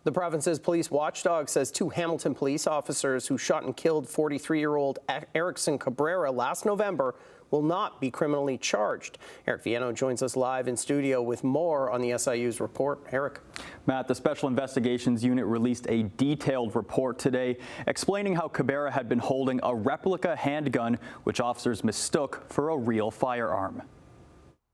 The province's police watchdog says 2 Hamilton police officers who shot and killed 43-year-old Erixon Kabera last November will not be criminally charged. Eric Viano joins us live in studio with more on the SIU's report. Eric. Matt, the Special Investigations Unit released a detailed report today explaining how Kabera had been holding a replica handgun, which officers mistook for a real firearm.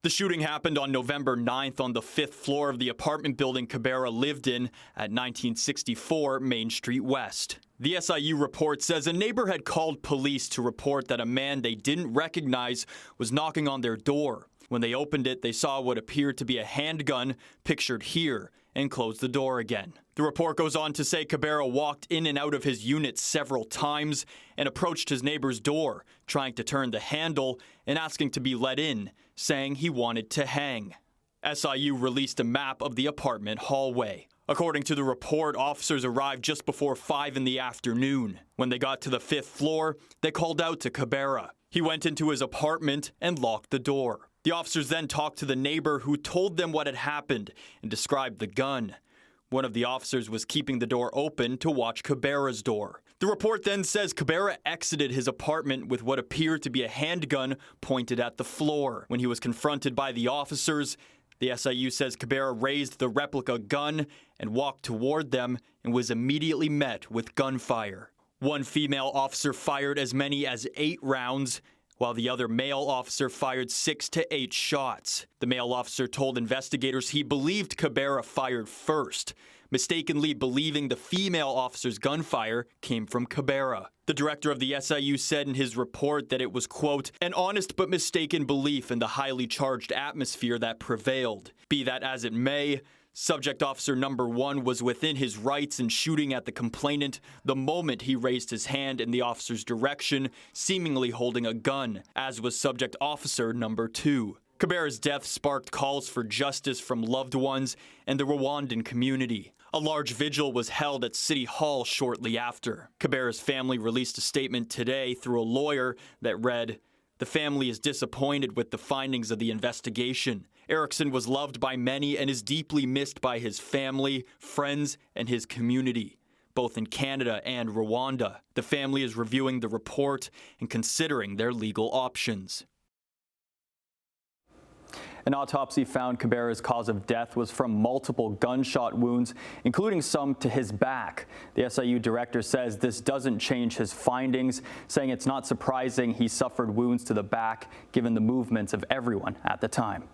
The shooting happened on November 9th on the 5th floor of the apartment building Kabera lived in at 1964 Main Street West. The SIU report says a neighbor had called police to report that a man they didn't recognize was knocking on their door. When they opened it, they saw what appeared to be a handgun, pictured here, and closed the door again. The report goes on to say Kabera walked in and out of his unit several times and approached his neighbor's door, trying to turn the handle and asking to be let in, saying he wanted to hang. SIU released a map of the apartment hallway. According to the report, officers arrived just before 5 in the afternoon. When they got to the 5th floor, they called out to Kabera. He went into his apartment and locked the door. The officers then talked to the neighbor who told them what had happened and described the gun. One of the officers was keeping the door open to watch Kabera's door. The report then says Kabera exited his apartment with what appeared to be a handgun pointed at the floor. When he was confronted by the officers, the SIU says Kabera raised the replica gun and walked toward them and was immediately met with gunfire. One female officer fired as many as 8 rounds, while the other male officer fired 6 to 8 shots. The male officer told investigators he believed Kabera fired first, mistakenly believing the female officer's gunfire came from Kabera. The director of the SIU said in his report that it was, quote, an honest but mistaken belief in the highly charged atmosphere that prevailed. Be that as it may, Subject Officer Number 1 was within his rights in shooting at the complainant the moment he raised his hand in the officer's direction, seemingly holding a gun, as was Subject Officer Number 2. Kabera's death sparked calls for justice from loved ones and the Rwandan community. A large vigil was held at City Hall shortly after. Kabera's family released a statement today through a lawyer that read, "The family is disappointed with the findings of the investigation. Erixon was loved by many and is deeply missed by his family, friends, and his community, both in Canada and Rwanda. The family is reviewing the report and considering their legal options." An autopsy found Kabera's cause of death was from multiple gunshot wounds, including some to his back. The SIU director says this doesn't change his findings, saying it's not surprising he suffered wounds to the back given the movements of everyone at the time.